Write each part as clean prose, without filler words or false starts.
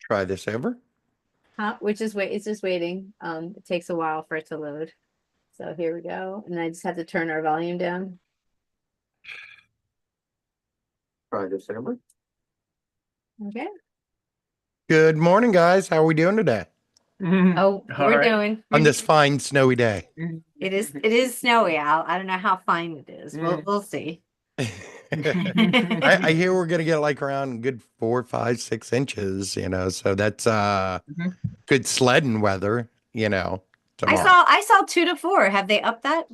Try this over. Which is wait, it's just waiting. It takes a while for it to load. So here we go. And I just have to turn our volume down. Try this over. Okay. Good morning, guys. How are we doing today Oh, All we're right. doing. on this fine snowy day? It is snowy out. I don't know how fine it is. We'll see. I hear we're gonna get like around good 4, 5, 6 inches, so that's Mhm. good sledding weather, I tomorrow. saw I saw 2 to 4. Have they upped that?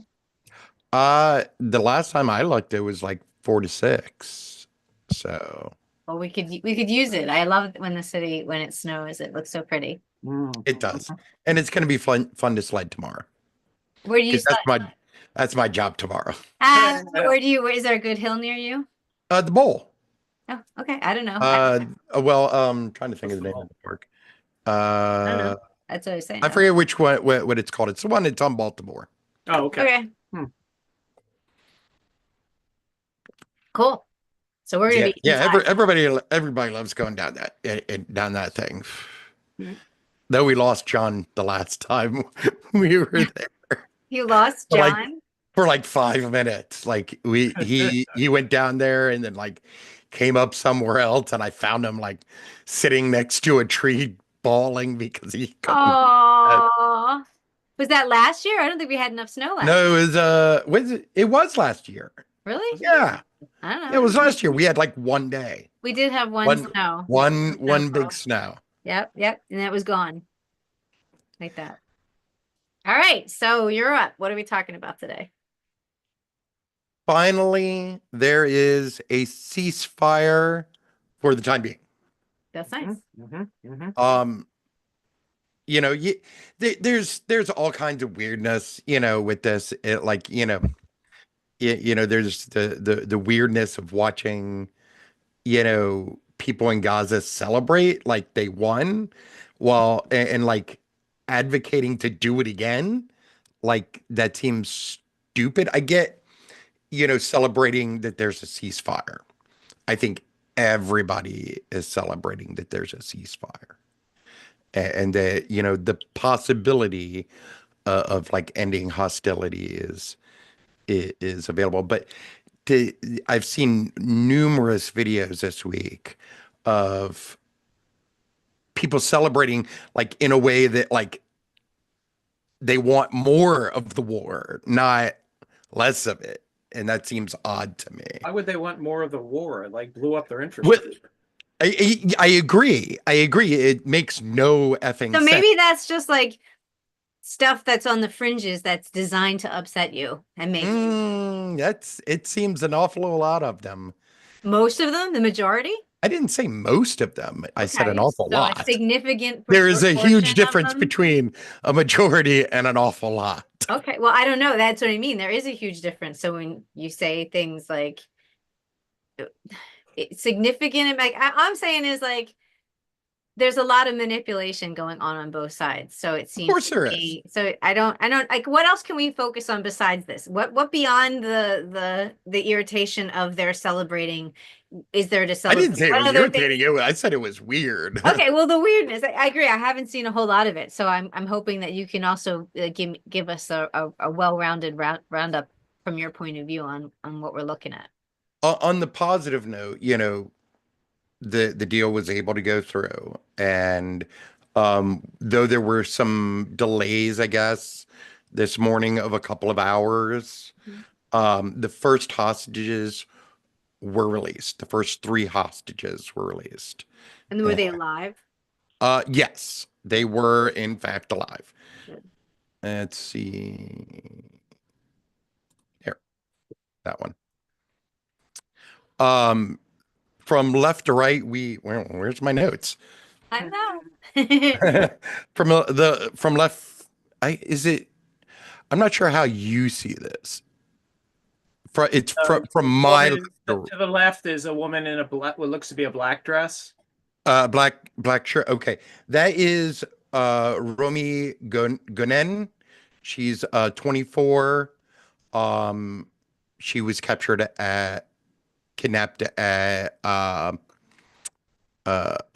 The last time I looked, it was like 4 to 6. So Well, we could use it. I love when it snows. It looks so pretty. it does. And it's gonna be fun to sled tomorrow. Where do you Because sled? that's my job tomorrow. Is there a good hill near you? The bowl. Oh, okay. I don't know. Well, trying to think of the name of the park. I don't Uh, know. That's what I was saying. I forget which one, what it's called. It's the one that's on Baltimore. Oh, okay. Okay. Hmm. Cool. So we're gonna Yeah, be yeah. inside. Everybody loves going down that thing. Mhm. Though we lost John the last time we were there You lost for like John? for like 5 minutes. Like he went down there and then like came up somewhere else, and I found him like sitting next to a tree bawling because he couldn't. Oh, was that last year? I don't think we had enough snow last No, year. it was last year. Really? Yeah. I don't Yeah, it know. was last year. We had like one day. We did have one One snow. one one big Snowfall. snow. Yep, yep. And that was gone like that. All right. So you're up. What are we talking about today? Finally, there is a ceasefire for the time being. That's nice. Um, you know, you, there's all kinds of weirdness, with this. There's the weirdness of watching, people in Gaza celebrate like they won, while and like advocating to do it again. Like that seems stupid. I get, celebrating that there's a ceasefire. I think everybody is celebrating that there's a ceasefire, and that, the possibility of like ending hostility is available. But to, I've seen numerous videos this week of people celebrating like in a way that like they want more of the war, not less of it. And that seems odd to me. Why would they want more of the war? It like blew up their With infrastructure. I agree. I agree. It makes no effing So sense. maybe that's just like stuff that's on the fringes that's designed to upset you and make you. It seems an awful lot of them. Most of them, the majority? I didn't say most of them. I said an Okay. awful So a lot. significant There is a huge proportion of difference them. between a majority and an awful lot. Okay. Well, I don't know. That's what I mean. There is a huge difference. So when you say things like significant, like I'm saying is like there's a lot of manipulation going on both sides. So it Of seems course to there is. me. So I don't like what else can we focus on besides this? What beyond the irritation of their celebrating is there to I celebrate? didn't say it What was other things? irritating. I said it was weird. Okay, well, the weirdness, I agree. I haven't seen a whole lot of it, so I'm hoping that you can also give us a well-rounded roundup from your point of view on what we're looking at. On the positive note, the deal was able to go through, and though there were some delays, I guess, this morning of a couple of hours, Mhm. the first hostages were released. The first three hostages were released. And were And, they alive? yes, they were in fact alive. Good. Let's see. Here, that one. Um, from left to right, where's my notes? I know. From left, is it? I'm not sure how you see this. It's from my Woman to the left is a woman in a black, what looks to be a black dress. black shirt. Okay, that is Romy Gunen. She's 24. Um, she was kidnapped at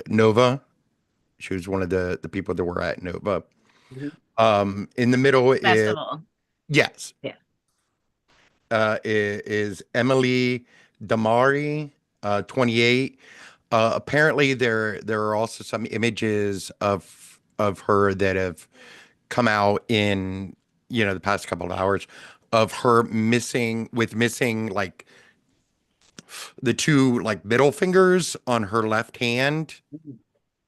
Nova. She was one of the people that were at Nova. Mhm. In the middle is Festival. yes, Yeah. Is Emily Damari, 28. Apparently, there are also some images of her that have come out in the past couple of hours of her missing like the two like middle fingers on her left hand,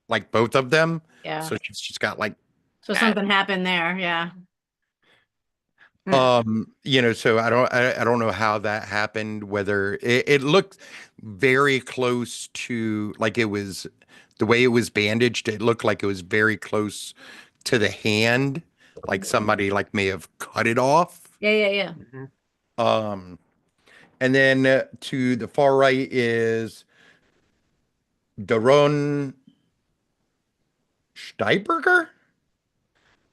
like both of them. Yeah. So she's got like So something happened there. Yeah. so I don't know how that happened, whether it looked very close to like it was the way it was bandaged, it looked like it was very close to the hand, like somebody like may have cut it off. Yeah. Yeah. Yeah. Mhm. And then to the far right is Daron Steiberger,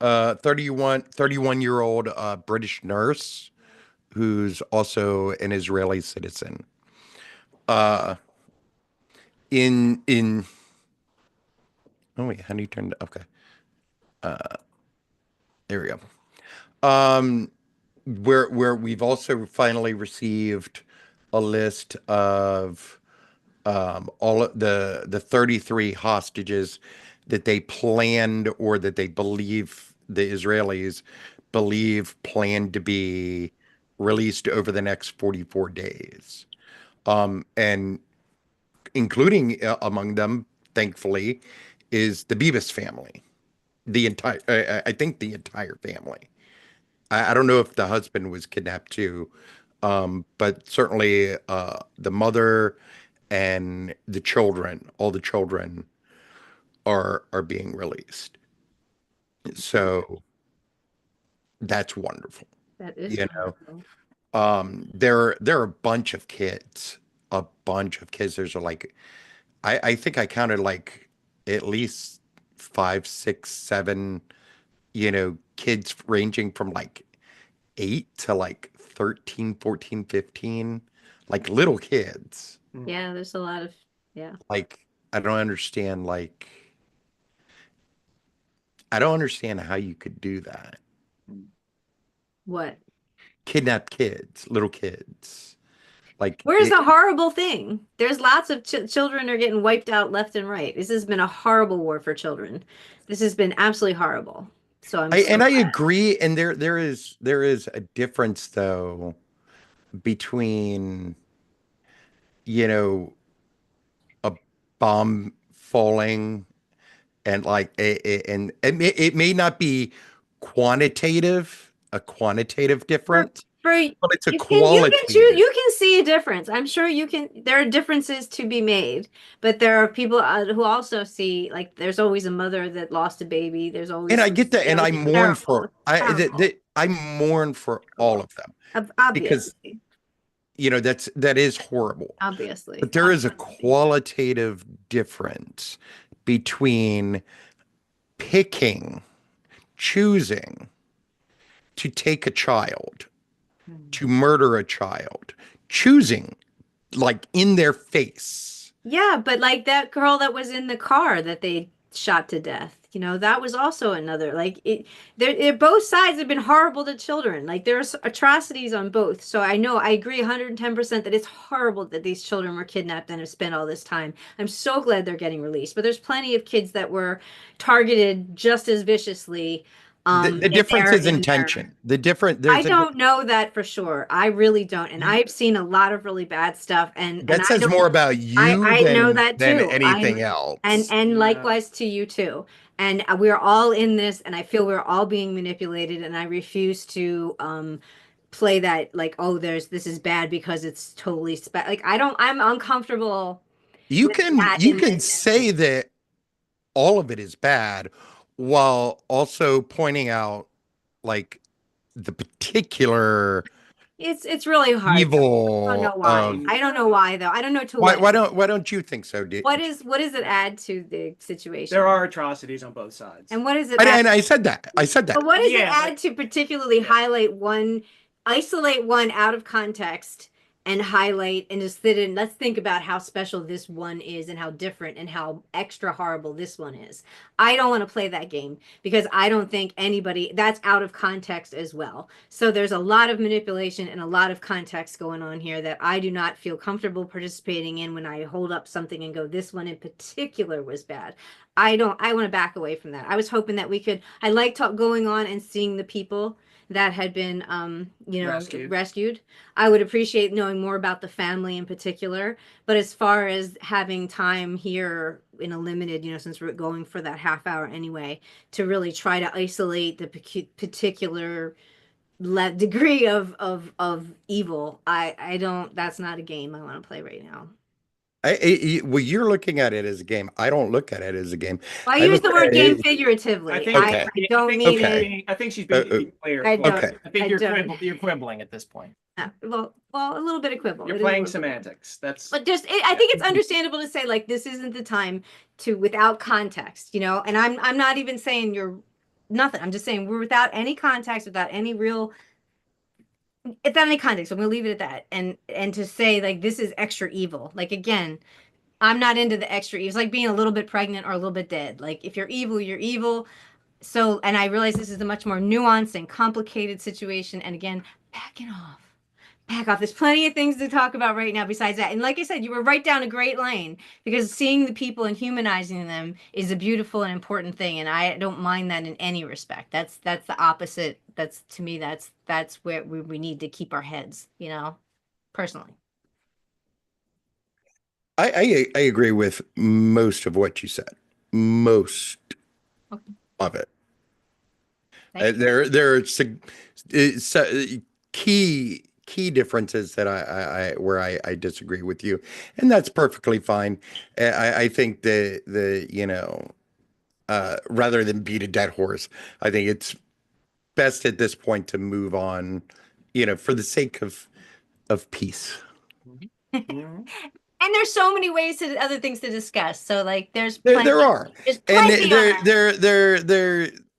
31-year-old British nurse who's also an Israeli citizen. Uh, in oh wait, how do you turn it? Okay, there we go. Where we've also finally received a list of all of the 33 hostages that they planned or that they believe the Israelis believe planned to be released over the next 44 days. And including among them, thankfully, is the Beavis family. The entire, I think the entire family. I don't know if the husband was kidnapped too, but certainly the mother and the children, all the children are being released. So that's wonderful. That is. You know, wonderful. there are a bunch of kids, a bunch of kids. There's like, I think I counted like at least 5, 6, 7, kids ranging from like 8 to like 13, 14, 15, like little kids. Yeah. There's a lot of. Yeah. Like, I don't understand, I don't understand how you could do that. What? Kidnap kids, little kids. Like, Where's the horrible thing? There's lots of children are getting wiped out left and right. This has been a horrible war for children. This has been absolutely horrible. So I'm so I glad. agree, and there is a difference though between, you know, a bomb falling and like and it may not be a quantitative difference, For but it's a you can choose, qualitative. you can see a difference. I'm sure you can. There are differences to be made, but there are people who also see like there's always a mother that lost a baby. There's always And I get that, and I it's mourn terrible. for It's I terrible. I mourn for all of them because Obviously, that is horrible. obviously. But there is a qualitative difference between choosing to take a child, to murder a child, choosing like in their face. Yeah, but like that girl that was in the car that they shot to death, that was also another like both sides have been horrible to children. Like there's atrocities on both. So I agree 110% that it's horrible that these children were kidnapped and have spent all this time. I'm so glad they're getting released, but there's plenty of kids that were targeted just as viciously. The difference is intention. I don't know that for sure. I really don't. And I've seen a lot of really bad stuff. And that says more about you I know that than too. anything else. And likewise to you too. And we're all in this, and I feel we're all being manipulated, and I refuse to play that like, oh, this is bad because it's totally like I'm uncomfortable. You with can that you in can this. say that all of it is bad while also pointing out like the particular It's really hard. evil I don't know why. of I don't know why though. I don't know to why what. why don't you think so, What does it add to the situation? There are atrocities on both sides. And what does it and, add? and I said that. But what does it Yeah, add to particularly highlight one, isolate one out of context and highlight and just sit in. Let's think about how special this one is and how different and how extra horrible this one is. I don't want to play that game because I don't think anybody that's out of context as well. So there's a lot of manipulation and a lot of context going on here that I do not feel comfortable participating in when I hold up something and go, this one in particular was bad. I want to back away from that. I was hoping that we could, I like going on and seeing the people that had been rescued. I would appreciate knowing more about the family in particular, but as far as having time here in a limited, since we're going for that half hour anyway, to really try to isolate the particular degree of evil, I don't, that's not a game I want to play right now. Well, you're looking at it as a game. I don't look at it as a game. Well, I use the word game figuratively. I don't mean it. I think she's being clear. I don't. Okay. I think you're quibbling at this point. Well, a little bit of quibble. You're playing semantics. That's. But I think it's understandable to say like this isn't the time to without context, And I'm not even saying you're nothing. I'm just saying we're without any context, without any real. It's not any context. I'm gonna leave it at that. And to say like this is extra evil. Like again, I'm not into the extra evil. It's like being a little bit pregnant or a little bit dead. Like if you're evil, you're evil. So, and I realize this is a much more nuanced and complicated situation. And again, backing off. Back off. There's plenty of things to talk about right now besides that. And like I said, you were right down a great lane because seeing the people and humanizing them is a beautiful and important thing. And I don't mind that in any respect. That's the opposite. That's to me, that's where we need to keep our heads, personally. I agree with most of what you said. Most of it. There are key differences that I disagree with you, and that's perfectly fine. I think rather than beat a dead horse, I think it's best at this point to move on, for the sake of peace. And there's so many ways to other things to discuss. So like there's plenty, there are. There's plenty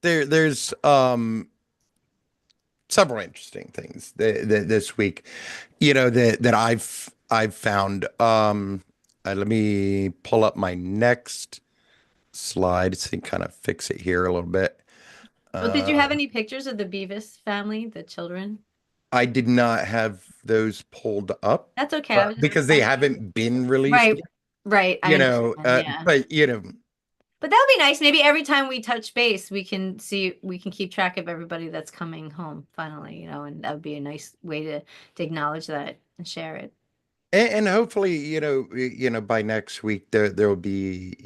there's several interesting things this week, that I've found. Let me pull up my next slide so you kind of fix it here a little bit. Well, did you have any pictures of the Beavis family, the children? I did not have those pulled up. That's okay. Because they haven't been released. Right. Right. But But that would be nice. Maybe every time we touch base, we can keep track of everybody that's coming home finally, and that would be a nice way to acknowledge that and share it. And hopefully, by next week there will be,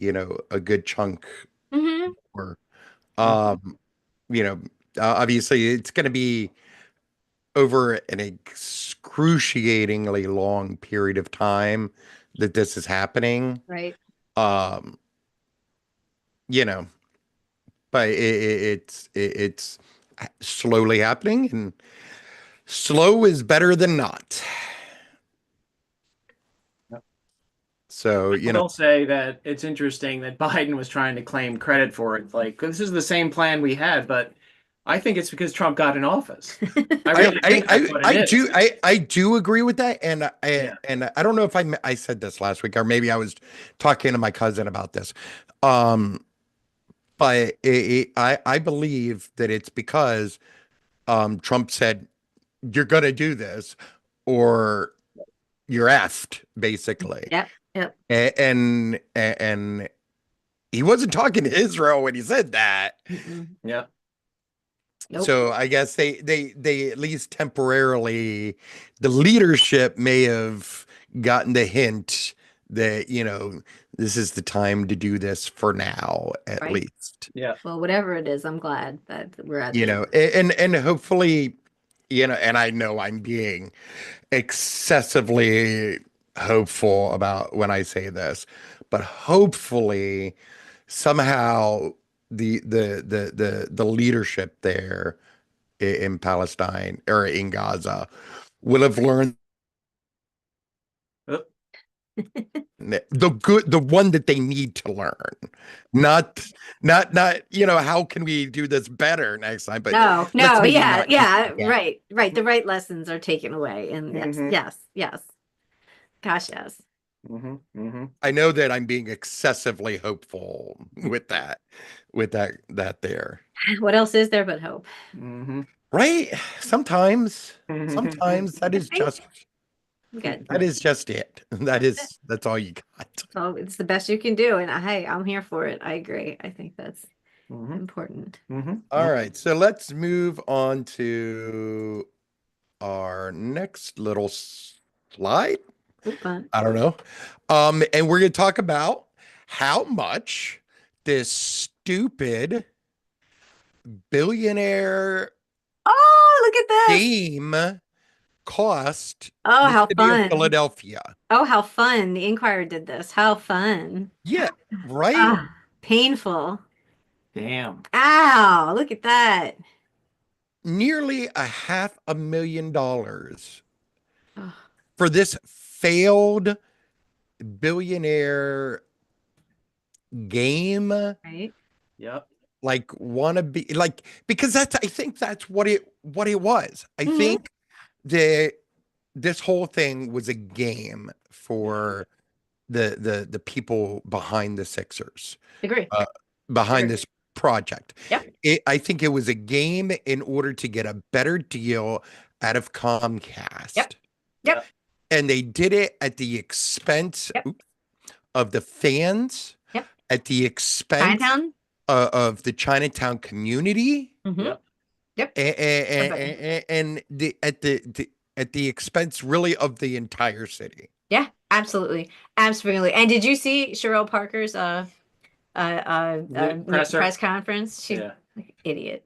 a good chunk. Mm-hmm. Or, obviously it's going to be over an excruciatingly long period of time that this is happening. Right. But it's slowly happening, and slow is better than not. Yep. So, I'll say that it's interesting that Biden was trying to claim credit for it. Like, this is the same plan we had, but I think it's because Trump got in office. I do agree with that, and I don't know if I said this last week, or maybe I was talking to my cousin about this, but I believe that it's because Trump said you're going to do this or you're effed, basically. Yep. And he wasn't talking to Israel when he said that. Yeah. Nope. So I guess they at least temporarily, the leadership may have gotten the hint that, this is the time to do this for now, at least. Yeah. Well, whatever it is, I'm glad that we're at and hopefully, and I know I'm being excessively hopeful about when I say this, but hopefully somehow the leadership there in Palestine or in Gaza will have learned lesson, the one that they need to learn, not how can we do this better next time, but No, let's no, maybe yeah, not do yeah, it again. right. The right lessons are taken away. And yes, Mhm. yes. Gosh, yes. I know that I'm being excessively hopeful with that there. What else is there but hope? Right? Sometimes that is Okay. just Good. it. That's all you got. So it's the best you can do. And hey, I'm here for it. I agree. I think that's important. All right, so let's move on to our next little slide. Fun. I don't know. And we're gonna talk about how much this stupid billionaire Oh, look at this. game cost Oh, the how city of fun. Philadelphia. Oh, how fun. The Inquirer did this. How fun. Yeah, right? Ah, painful. Damn. Ow, look at that. Nearly $500,000 Oh, for this failed billionaire game. right? Yep. Like wannabe, like, because I think that's what it was. I Mhm. think that this whole thing was a game for the people behind the Sixers, Agree. behind Agree. this project. Yep. I think it was a game in order to get a better deal out of Comcast. Yep. And they did it at the expense Yep. of the fans, Yep. at the expense Chinatown. of the Chinatown community, Mhm. Yep. and at the expense really of the entire city. Yeah, absolutely. Absolutely. And did you see Cheryl Parker's Presser. press conference? She's Yeah. like an idiot.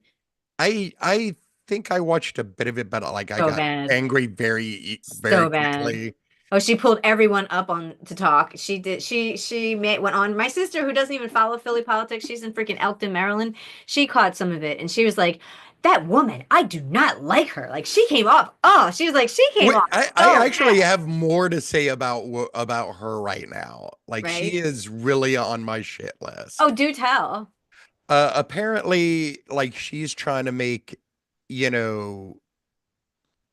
I think I watched a bit of it, but like I So got bad. angry very So bad. quickly. Oh, she pulled everyone up on to talk. She did. She went on. My sister, who doesn't even follow Philly politics, she's in freaking Elkton, Maryland. She caught some of it, and she was like, "That woman, I do not like her. Like she came off. Oh, she was like, she came Wait, off. I so actually bad." have more to say about her right now. Like she Right? is really on my shit list. Oh, do tell. Apparently, like she's trying to make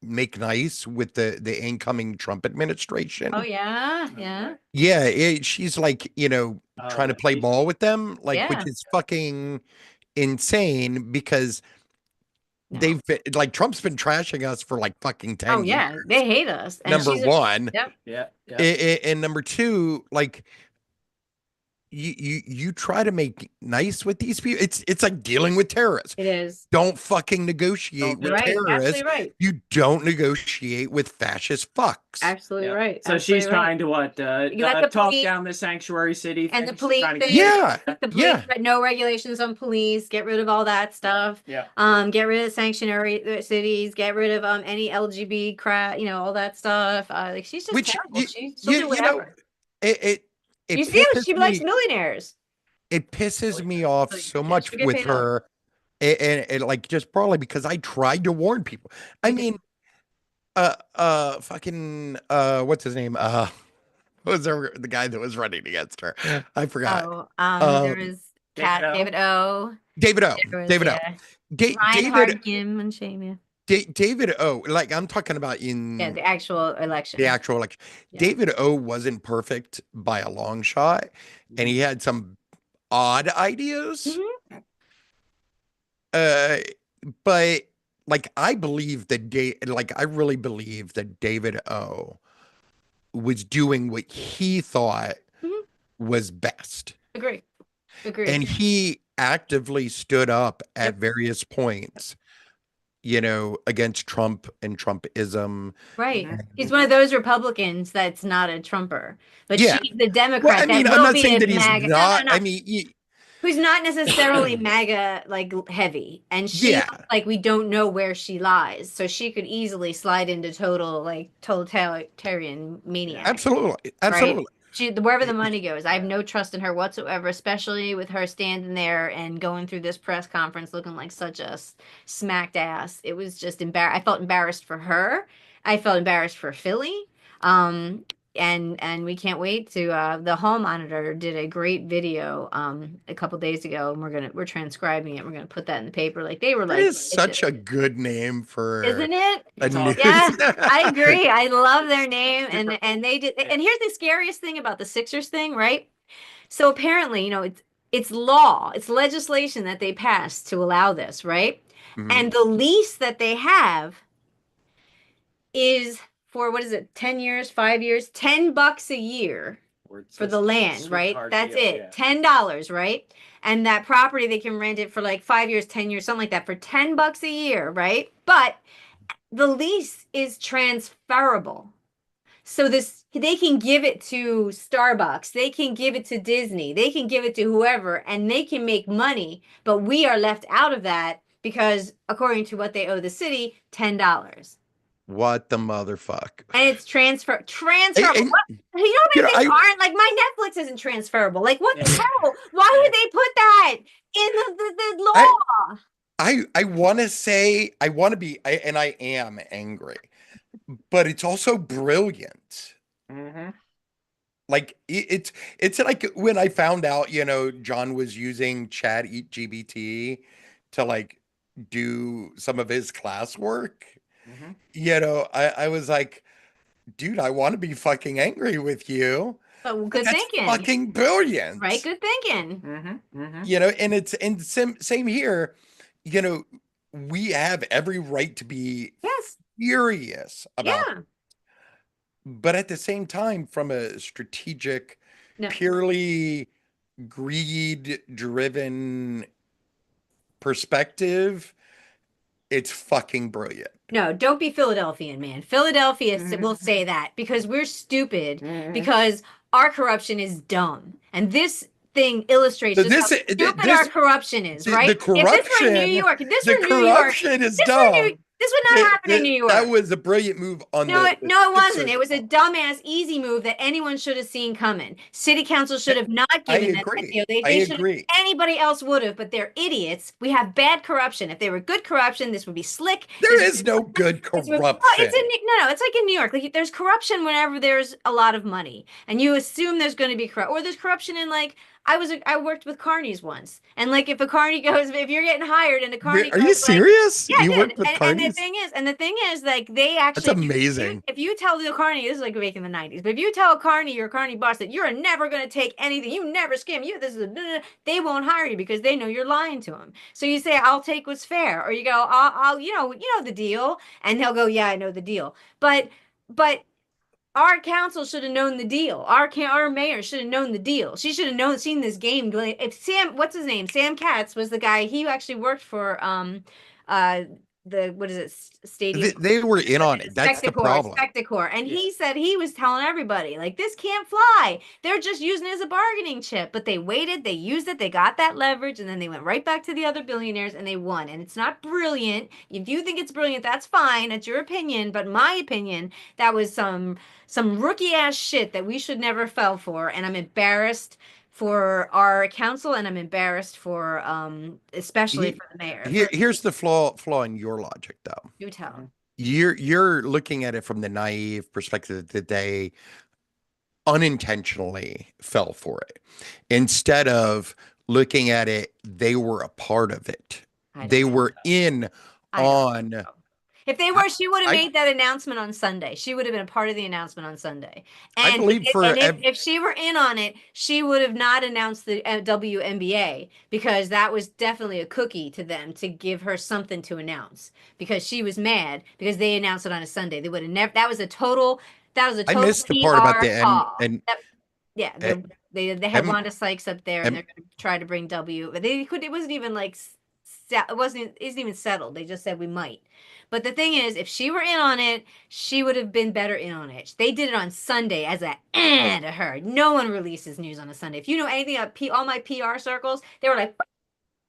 nice with the incoming Trump administration. Oh yeah, yeah, Yeah, she's like, trying to play she- ball with them, like, yeah. which is fucking insane because No. they've been, like, Trump's been trashing us for like fucking 10 Oh yeah, years. they hate us. And Number she's one. Yep. Yeah. And number two, like, you try to make nice with these people. It's like dealing with terrorists. It is. Don't fucking negotiate with Right. terrorists. Absolutely right. You don't negotiate with fascist fucks. Absolutely Yeah. right. So Absolutely she's right. trying to You got the talk police- down the sanctuary city And the thing. She's police trying to thing. get- Yeah. The police, Yeah. no regulations on police. Get rid of all that stuff. Yeah. Get rid of sanctuary cities. Get rid of any LGB crap. All that stuff. Like she's just Which terrible. She'll do you know, whatever. it You see how pisses she likes me- millionaires. It pisses me off so much She'll get with paid off. her, and like just probably because I tried to warn people. I mean, fucking, what's his name? What was the guy that was running against her? I forgot. There was David O. David O. There was, David O. yeah, David Reinhard Kim and Shame. David O. Like I'm talking about in Yeah, the actual election. the actual election. Yeah. David O. wasn't perfect by a long shot, and he had some odd ideas. But like I believe that I really believe that David O was doing what he thought was best. Agree. And he actively stood up at various points, against Trump and Trumpism. Right. He's one of those Republicans that's not a Trumper. But Yeah. she's the Democrat. Well, I mean, that I'm will not be saying a that he's MAGA. not. No. I mean, Who's not necessarily MAGA like heavy. And she Yeah. like we don't know where she lies. So she could easily slide into total like totalitarian maniac. absolutely. Wherever the money goes, I have no trust in her whatsoever, especially with her standing there and going through this press conference looking like such a smacked ass. It was just I felt embarrassed for her. I felt embarrassed for Philly. and we can't wait to the hall monitor did a great video a couple days ago, and we're transcribing it. We're gonna put that in the paper. Like they were That like, is such a good name for isn't it? a It's news. awesome. Yeah, I agree. I love their name, and they did. And here's the scariest thing about the Sixers thing, right? So apparently, it's law, it's legislation that they passed to allow this, right? Mhm. And the lease that they have is for what is it, 10 years, 5 years, $10 a year for the land, right? That's it. $10, right? And that property they can rent it for like 5 years, 10 years, something like that for $10 a year, right? But the lease is transferable. So they can give it to Starbucks, they can give it to Disney, they can give it to whoever, and they can make money, but we are left out of that because according to what they owe the city, $10. What the motherfuck? And it's transferable. And- You know how many you know, things aren't? Like my Netflix isn't transferable. Like what the hell? Why would they put that in the law? I want to say, I want to be, and I am angry, but it's also brilliant. Mm-hmm. Like it's like when I found out, John was using Chat GPT to like do some of his classwork. Mm-hmm. I was like, dude, I want to be fucking angry with you. But good That's thinking. fucking brilliant. Right? Good thinking. Mm-hmm. Mm-hmm. And same here. We have every right to be Yes. furious about Yeah. but at the same time, from a strategic, No. purely greed-driven perspective, it's fucking brilliant. No, don't be Philadelphian, man. Philadelphia will Mhm. say that because we're stupid, Mhm. because our corruption is dumb. And this thing illustrates So just how stupid our corruption is, right? If this were New York, if this were New York, corruption is dumb. this would not happen in New York. That was a brilliant move on No, the it wasn't. Sixers. It was a dumbass, easy move that anyone should have seen coming. City council should have not given that agree. deal. They I should have. agree. Anybody else would have, but they're idiots. We have bad corruption. If they were good corruption, this would be slick. There is no good corruption. No, it's like in New York. Like there's corruption whenever there's a lot of money, and you assume there's going to be corrupt, or there's corruption in like I worked with carnies once, and like if a carny goes, if you're getting hired and a carny, Are you serious? Yeah, you I worked did. with And carnies? the thing is, like they actually. That's amazing. If you tell the carny, this is like back in the 90s, but if you tell a carny, your carny boss, that you're never going to take anything, you never scam, they won't hire you because they know you're lying to them. So you say, I'll take what's fair, or you go, I'll you know the deal, and they'll go, yeah, I know the deal, but our council should have known the deal. Our mayor should have known the deal. She should have seen this game. If what's his name? Sam Katz was the guy. He actually worked for what is it? Stadium. They were in on it. That's the problem. Spectacor. And he said he was telling everybody, like, this can't fly. They're just using it as a bargaining chip. But they waited, they used it, they got that leverage, and then they went right back to the other billionaires and they won. And it's not brilliant. If you think it's brilliant, that's fine. That's your opinion. But my opinion, that was some rookie ass shit that we should never fell for. And I'm embarrassed for our council, and I'm embarrassed for especially for the mayor. Here's the flaw in your logic, though. You tell. You're looking at it from the naive perspective that they unintentionally fell for it, instead of looking at it, they were a part of it. They were in on. If they were, she would have made that announcement on Sunday. She would have been a part of the announcement on Sunday. And I believe if she were in on it, she would have not announced the WNBA, because that was definitely a cookie to them to give her something to announce, because she was mad because they announced it on a Sunday. They would have never. That was a total. I missed the part about the end. Yeah, they had Wanda Sykes up there, and they're going to try to bring W, but it wasn't even like. It isn't even settled. They just said we might. But the thing is, if she were in on it, she would have been better in on it. They did it on Sunday as a to her. No one releases news on a Sunday. If you know anything about all my PR circles, they were like,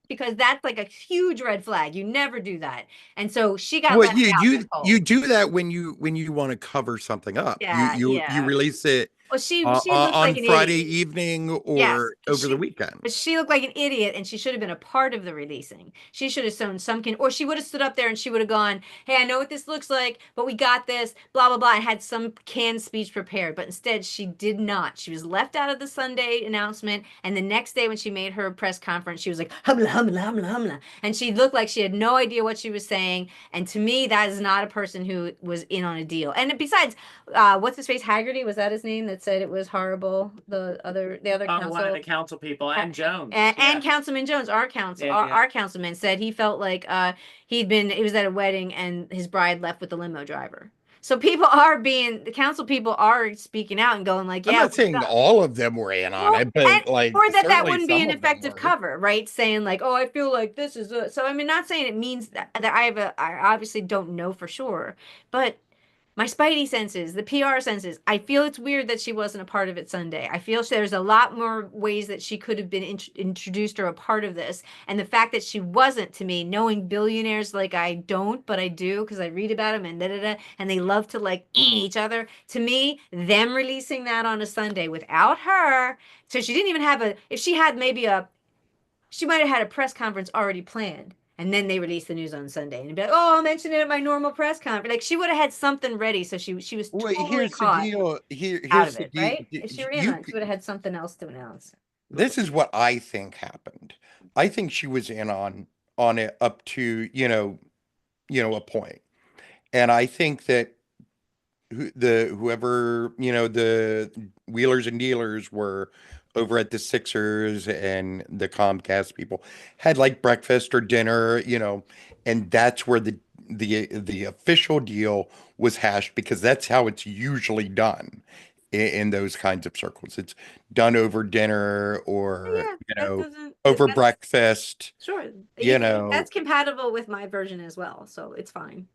because that's like a huge red flag. You never do that. And so she got you do that when you want to cover something up. Yeah, you release it Well, she looked like on an Friday idiot. evening Yes, or over the weekend. but she looked like an idiot, and she should have been a part of the releasing. She should have shown some or she would have stood up there and she would have gone, "Hey, I know what this looks like, but we got this." Blah blah blah, and had some canned speech prepared. But instead, she did not. She was left out of the Sunday announcement, and the next day when she made her press conference, she was like, "Humla humla humla humla," and she looked like she had no idea what she was saying. And to me, that is not a person who was in on a deal. And besides, what's his face, Haggerty, was that his name, that said it was horrible? The other council, one of the council people, and Jones, and Councilman Jones, our our councilman, said he felt like he was at a wedding and his bride left with the limo driver. So the council people are speaking out and going like, yeah, I'm not saying all of them were in on it, but like, or that certainly wouldn't be some an of them effective were. cover, right? Saying like, oh, I feel like this is so. I mean, not saying it means that I obviously don't know for sure, but my spidey senses, the PR senses, I feel it's weird that she wasn't a part of it Sunday. I feel there's a lot more ways that she could have been introduced or a part of this. And the fact that she wasn't, to me, knowing billionaires like I don't, but I do because I read about them and da-da-da, and they love to like each other. To me, them releasing that on a Sunday without her, so she didn't even have if she had she might have had a press conference already planned. And then they release the news on Sunday and be like, "Oh, I'll mention it at my normal press conference." Like she would have had something ready, so she was totally Here's caught the deal. out Here's of the it, deal. right? If she were in on it, she would have had something else to announce. This is what I think happened. I think she was in on it up to, a point. And I think that whoever, the wheelers and dealers were over at the Sixers and the Comcast people had like breakfast or dinner, and that's where the official deal was hashed, because that's how it's usually done in those kinds of circles. It's done over dinner or, Yeah, that doesn't. over That's breakfast, sure. you know, That's compatible with my version as well, so it's fine.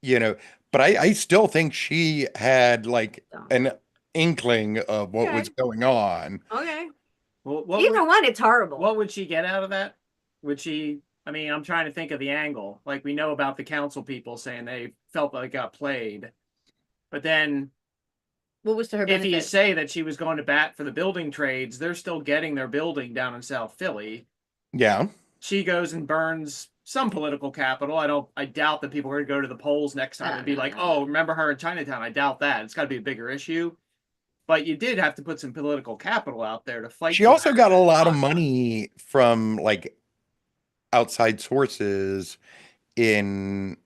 you know, but I still think she had like So, an inkling of what was okay, going on. okay. Well, Either one, it's horrible. what would she get out of that? Would she? I mean, I'm trying to think of the angle. Like we know about the council people saying they felt like got played, but then What was to her if you benefit? say that she was going to bat for the building trades, they're still getting their building down in South Philly. Yeah. She goes and burns some political capital. I doubt that people are going to go to the polls next time and be like, "Oh, remember her in Chinatown?" I doubt that. It's got to be a bigger issue. But you did have to put some political capital out there to fight. She also got a lot of money from like outside sources in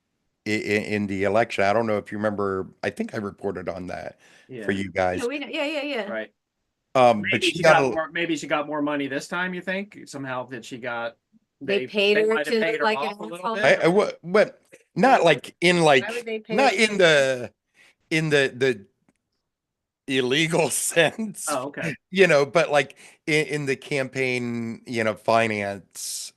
in the election. I don't know if you remember. I think I reported on that for you guys. Yeah, we know. Yeah. Right. But Maybe she got more. Maybe she got more money this time. You think somehow that she got? They paid her might have to paid look her like off an a little asshole. what not like in Why would they pay not her? in the illegal sense, Oh, okay. but like in the campaign, finance,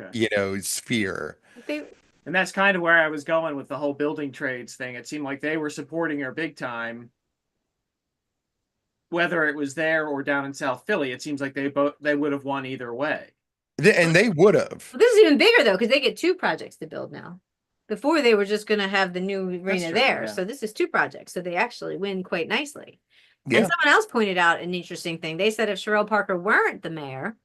Okay. sphere. And that's kind of where I was going with the whole building trades thing. It seemed like they were supporting her big time. Whether it was there or down in South Philly, it seems like they would have won either way. And they would have. Well, this is even bigger though, because they get 2 projects to build now. Before they were just going to have the new arena true, there, yeah. so this is 2 projects, so they actually win quite nicely. Yeah. And someone else pointed out an interesting thing. They said if Sherelle Parker weren't the mayor,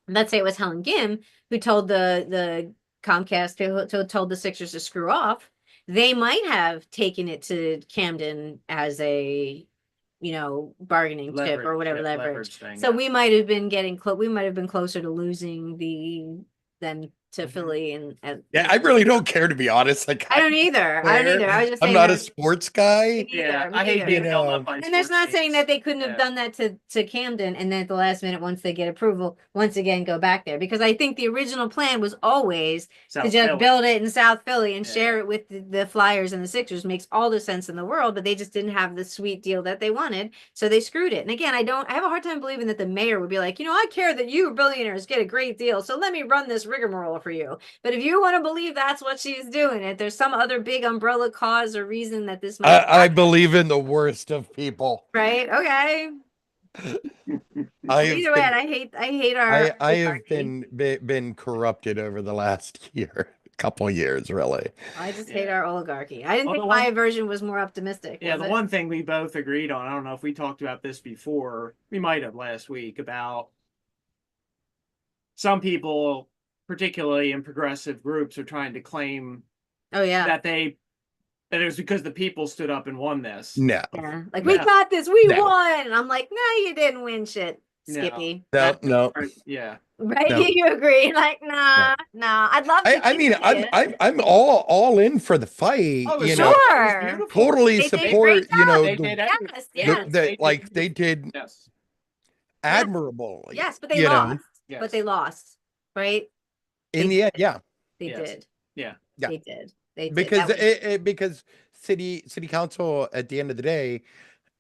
let's say it was Helen Gim who told the Comcast who told the Sixers to screw off, they might have taken it to Camden as a bargaining chip or whatever leverage. thing. So we might have been we might have been closer to losing them to Philly and Yeah, I really don't care, to be honest. Like I don't either. I don't either. I was just I'm saying not a that- sports guy. Yeah, Me I hate neither. being held up on And that's not sports saying teams. that they couldn't have Yeah. done that to Camden and then at the last minute, once they get approval, once again go back there. Because I think the original plan was always South to just Philly. build it in South Philly and Yeah. share it with the Flyers and the Sixers. Makes all the sense in the world, but they just didn't have the sweet deal that they wanted, so they screwed it. And again, I have a hard time believing that the mayor would be like, I care that you billionaires get a great deal, so let me run this rigmarole for you. But if you want to believe that's what she's doing, if there's some other big umbrella cause or reason that this might I believe in the worst of people. right, okay. Either way, I hate our I have been corrupted over the last year. couple years, really. I just Yeah. hate our oligarchy. I didn't Well, think the my one- version was more optimistic. Yeah, was the it? one thing we both agreed on, I don't know if we talked about this before, we might have last week, about some people, particularly in progressive groups, are trying to claim Oh yeah. that it was because the people stood up and won this. No, Yeah. Like No. we got this, we No. won. And I'm like, no, you didn't win shit, No. Skippy. no. Yeah. Right? No. You agree? Like, nah. I'd love to. I mean, see I'm it. I'm all in for the fight. Oh, it was You so- know, it was Sure. beautiful. totally They did a support. great You know, They the, did everything. Yes, the, yes. the they did Yes. admirably. Yes, but they you know, lost. Yes. But they lost. Right? in They the end, did. yeah, They Yes. did. Yeah. Yeah. They did. They did. because That was- because city council at the end of the day,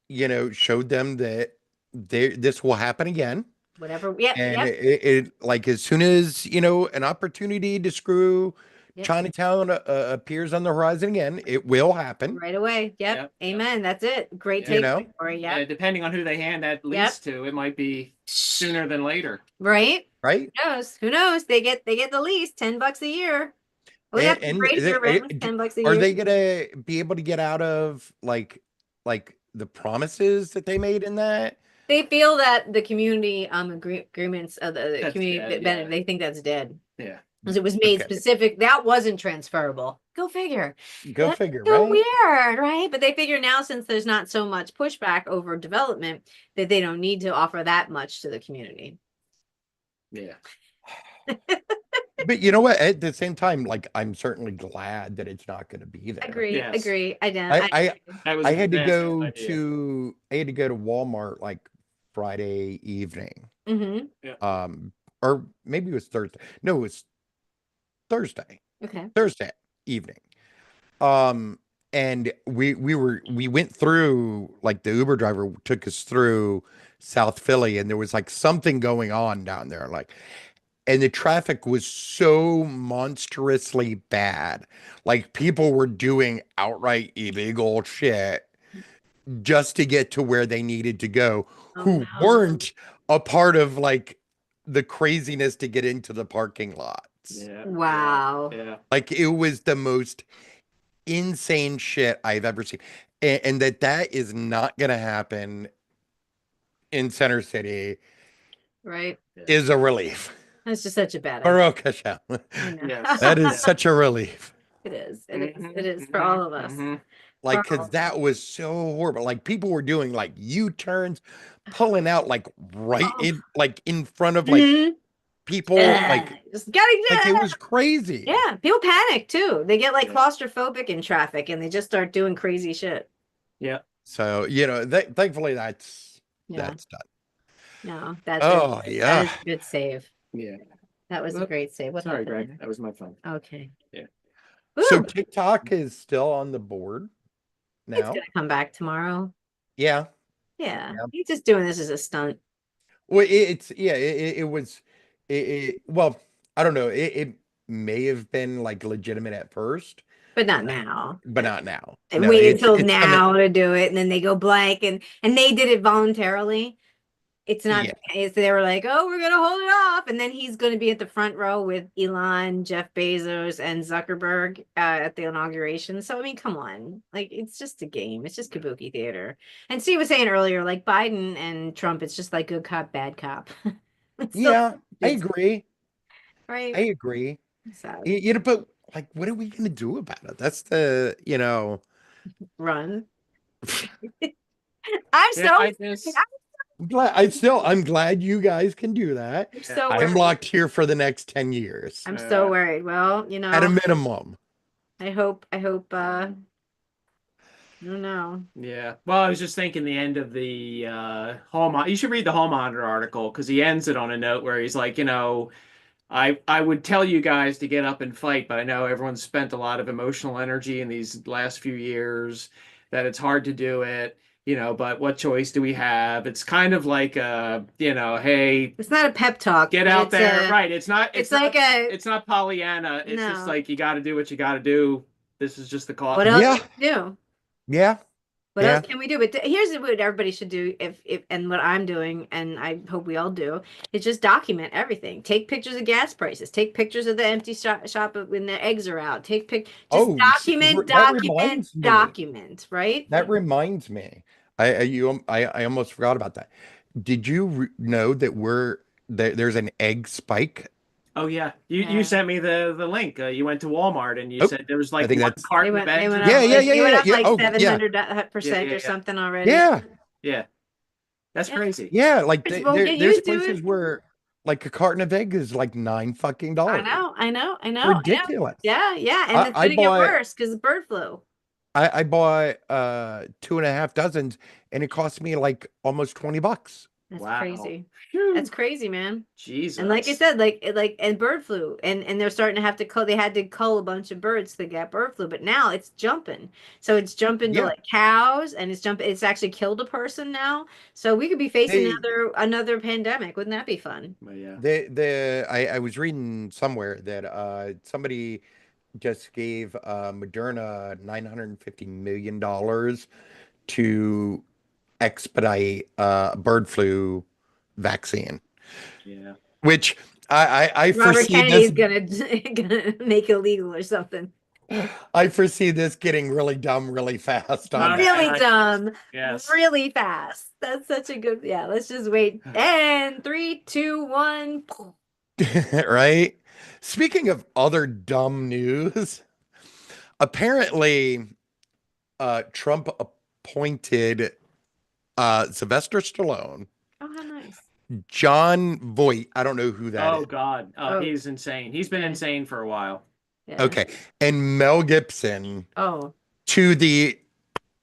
you know, showed them that this will happen again. whatever. Yep. And Yep. it like as soon as you know an opportunity to screw Yep. Chinatown appears on the horizon again, it will happen. Right away. Yep. Yep. Amen. That's it. Great You know? takeaway, Corey. Yep. Depending on who they hand that lease to, it might be sooner than later. Right? Right? Who knows? Who knows? They get the lease, $10 a year. Oh, yeah, And raise your rent with $10 a year. Are they gonna be able to get out of like the promises that they made in that? They feel that the community agreements of the That's community dead, yeah. they think that's dead Yeah. because it was made Okay. specific. That wasn't transferable. Go figure. Go That's figure, so right? weird, right? But they figure now, since there's not so much pushback over development, that they don't need to offer that much to the community. Yeah. But you know what? At the same time, like I'm certainly glad that it's not going to be there. Agree. Yes. Agree. I don't. That was I a had to disastrous go idea. to Walmart like Friday evening. Mm-hmm. Or maybe it was Thursday. No, it was Thursday Okay. evening. And we went through, like the Uber driver took us through South Philly, and there was like something going on down there, like, and the traffic was so monstrously bad. Like people were doing outright illegal shit just to get to where they needed to go, Oh, who no. weren't a part of like the craziness to get into the parking lots. Yeah. Wow. Yeah. Like it was the most insane shit I've ever seen. And that is not going to happen in Center City Right. is a relief. That's just such a bad For idea. Okasha. I know. Yes. That is such a relief. It is. It is. Mhm, It is for all of us. mhm. Like, For all because of that was so horrible. Like people were doing like U-turns, pulling out like right in front of like Mhm. people. Yeah, Like just getting it was crazy. Yeah, people panic too. They get like Yeah. claustrophobic in traffic and they just start doing crazy shit. Yeah. So, you know, thankfully that's Yeah. done. No, that's Oh, that yeah. is a good save. Yeah. That was a Whoop. great save. What Sorry, happened Greg. That was my phone. there? Okay. Yeah. So Woo! TikTok is still on the board It's now. gonna come back tomorrow. Yeah. Yeah. Yeah. He's just doing this as a stunt. Well, it was well, I don't know. It may have been like legitimate at first, But not now. but not now. They No, waited till it's coming- now to do it, and then they go blank, and they did it voluntarily. It's not. Yeah. It's they were like, "Oh, we're gonna hold it off," and then he's going to be at the front row with Elon, Jeff Bezos, and Zuckerberg at the inauguration. So I mean, come on, like it's just a game. It's just kabuki theater. And Steve was saying earlier, like Biden and Trump, it's just like good cop, bad cop. It's so- Yeah, I it's- agree. right. I agree. So You know, but like, what are we gonna do about it? That's the, you know, run. I'm Yeah, so I just, I'm glad you guys can do that. I'm so I'm worried. locked here for the next 10 years I'm so worried. Well, you know, at a minimum. I hope I don't know. yeah. Well, I was just thinking the end of the Hall. You should read the Hall Monitor article because he ends it on a note where he's like, you know, I would tell you guys to get up and fight, but I know everyone's spent a lot of emotional energy in these last few years that it's hard to do it, you know, but what choice do we have? It's kind of like you know, hey, It's not a pep talk. get but out it's there. a- Right. It's not It's not, like a it's not Pollyanna. It's just No. like you gotta do what you gotta do. This is just the cost. what else Yeah. do you do? Yeah. What Yeah. else can we do? But here's what everybody should do if and what I'm doing, and I hope we all do, is just document everything. Take pictures of gas prices. Take pictures of the empty shop when the eggs are out. Just Oh, that reminds me. document, right? That reminds me. I almost forgot about that. Did you know that there's an egg spike? Oh yeah, you Yeah. sent me the link. You went to Walmart and you Oh, said there was I like think one that's carton They of went eggs. up, Yeah, yeah, like, yeah, they went yeah, up yeah. like Oh, yeah, 700% Yeah, or yeah. something already. yeah, Yeah, that's Yeah. crazy. yeah. Like Won't get there's used to places it. where like a carton of egg is like $9 fucking. I know. Ridiculous. Yeah, and it's I gonna get bought worse because of bird flu. I bought 2.5 dozens, and it cost me like almost $20. That's Wow. crazy. Phew. That's crazy, man. Jesus. And like I said, and bird flu, and they're starting to have to cull. They had to cull a bunch of birds to get bird flu, but now it's jumping. So it's jumping to Yeah. like cows, and it's jumping. It's actually killed a person now. So we could be facing They another pandemic. Wouldn't that be fun? But yeah. I was reading somewhere that somebody just gave Moderna $950 million to expedite bird flu vaccine, Yeah. which I Robert foresee Kennedy's this. gonna make illegal or something. I foresee this getting really dumb really fast on Not that. Really Right. dumb. Yes. Really fast. That's such a good. Yeah, let's just wait. And 3, 2, 1. Right? Speaking of other dumb news, apparently Trump appointed Sylvester Stallone, Oh, how nice. John Voight, I don't know who that Oh is. God. Oh. He's insane. He's been Yeah. insane for a while. Yeah. Okay. And Mel Gibson Oh, to the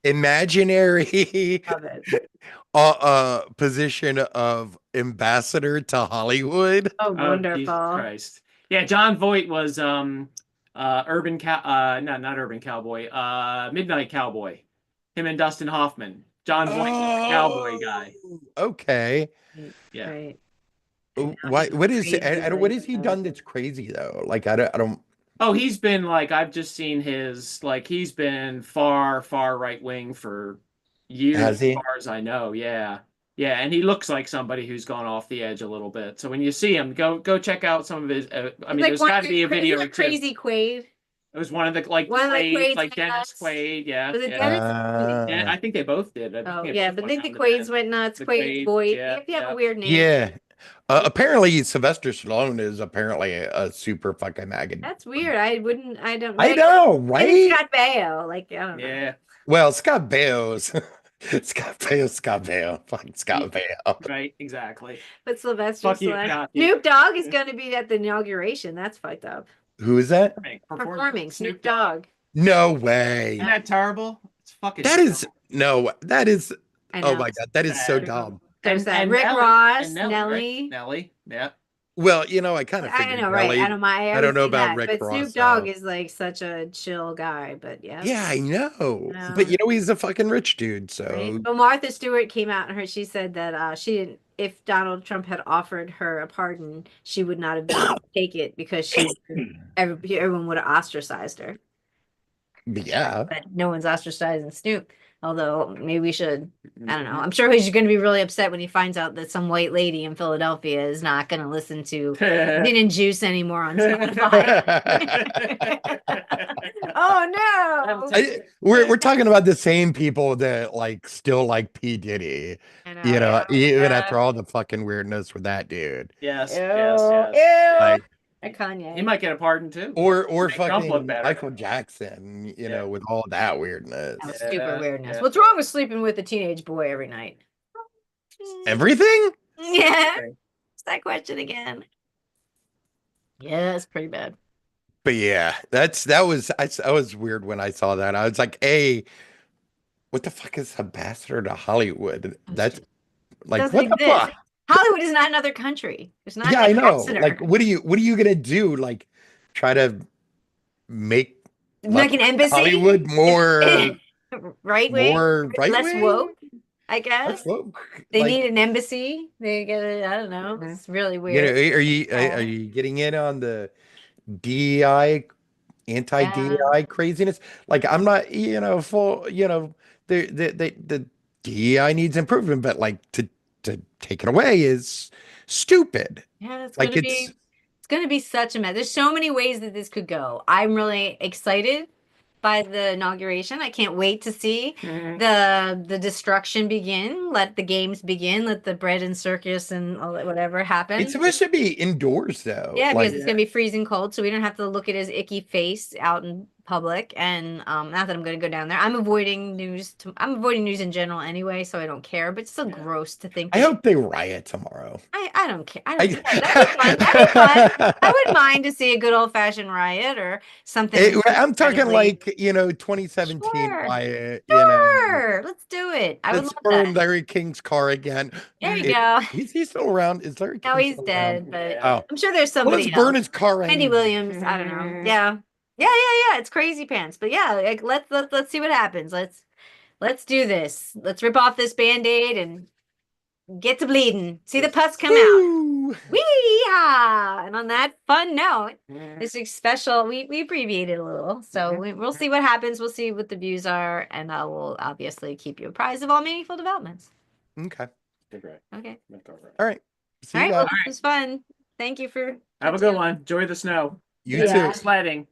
imaginary love it. position of ambassador to Hollywood. Oh, Oh, Jesus wonderful. Christ. Yeah, John Voight was urban cow no, not urban cowboy, midnight cowboy. Him and Dustin Hoffman. John Voight was the cowboy guy. Okay. Yeah. Right. What is Crazy what has he like done that's crazy though? Like I don't Oh, he's been like, I've just seen his, like, he's been far, far right wing for years, Has as he? far as I know. Yeah. Yeah. And he looks like somebody who's gone off the edge a little bit. So when you see him, go check out some of his, I mean, Like there's one got of to the be a video or two. Crazy Quaid. It was one of the, like, One of the Quaid, Quaids like went Dennis nuts. Quaid. Yeah. Was it Yeah. Dennis? Yeah, I think they both did. Oh, think yeah, it but I went think the down to Quaids went nuts. The Quaid, Quaids, Voight. yeah, If you have yeah. a weird name. Yeah. Apparently Sylvester Stallone is apparently a super fucking maggot. That's weird. I don't I know, Maybe right? Scott Baio. Like, I don't know. Yeah. Well, Scott Baio's Scott Baio. Fucking Scott Baio. Right. Exactly. But Sylvester Fuck you, Stallone. Scott. Snoop Dogg is going to be at the inauguration. That's fucked up. Who is that? Performing Snoop Dogg. No way. Isn't that terrible? It's fucking. That is that is I know. oh my god, that is so Bad. dumb. There's that. And Rick Nelly, Ross, and Nelly. right? Nelly. Yeah. Well, you know, I kind of I figured know, right? Nelly- I don't mind. I don't know always see about that, Rick but Ross, Snoop Dogg though. is like such a chill guy. But yeah, Yeah, I know. No. But you know, he's a fucking rich dude, so Right? But Martha Stewart came out and she said that she didn't. If Donald Trump had offered her a pardon, she would not have been able to take it because everyone would have ostracized her. yeah. But no one's ostracizing Snoop. Although maybe we should. I don't know. I'm sure he's going to be really upset when he finds out that some white lady in Philadelphia is not going to listen to Gin and Juice anymore on Spotify. Oh no! We're talking about the same people that like still like P. Diddy, you know, even after all the fucking weirdness with that dude. Yes. Ew, Yes. Yes. ew. Like Kanye. He might get a pardon too. or Make Trump look fucking better. Michael Jackson, you know, with all that weirdness. That was Yeah, stupid weirdness. yeah. What's wrong with sleeping with a teenage boy every night? Everything? Yeah. Okay. It's that question again. Yeah, that's pretty bad. But yeah, that was weird when I saw that. I was like, hey, what the fuck is ambassador to Hollywood? That's like Doesn't what the exist. fuck? Hollywood is not another country. It's not Yeah, an I know. ambassador. Like, what are you gonna do? Like, try to make Like an embassy? Hollywood more right wing? more right Less wing? woke, I Less guess. woke? They Like, need an embassy. They get it. I don't know. It's really you know, weird. are you getting in on the DEI, anti-DEI craziness? Like, I'm not, you know, full, you know, the DEI needs improvement, but like to take it away is stupid. Yeah, it's Like gonna be it's gonna be such a mess. There's so many ways that this could go. I'm really excited by the inauguration. I can't wait to see the destruction begin. Let the games begin. Let the bread and circus and all that whatever happen. It's supposed to be indoors though. Yeah, Like because it's gonna be freezing cold, so we don't have to look at his icky face out in public. And not that I'm gonna go down there. I'm avoiding news. I'm avoiding news in general anyway, so I don't care. But it's still gross to think. I that- hope they riot tomorrow. I don't care. I don't care. That'd be fun. That'd be fun. I wouldn't mind to see a good old fashioned riot or something. I'm talking incredibly- like 2017 Sure. riot. Sure, let's do it. I would Let's love burn that. Larry King's car again. There you It- go. Is he still around? Is Larry King No, he's still dead, around? but Oh, I'm sure there's well, somebody let's burn else. his car. Andy anyway. Williams. I don't know. Yeah. Yeah. It's crazy pants. But yeah, like let's see what happens. Let's do this. Let's rip off this band-aid and get to bleeding. See the pus come out. Woo! Wee-haw! And on that fun note, this is special. We abbreviated a little, so we'll see what happens. We'll see what the views are, and I will obviously keep you apprised of all meaningful developments. Okay. Okay. All right. See All you right. Well, guys. this was fun. Thank you for Have a good one. Enjoy the snow. You Yeah. too. Sledding.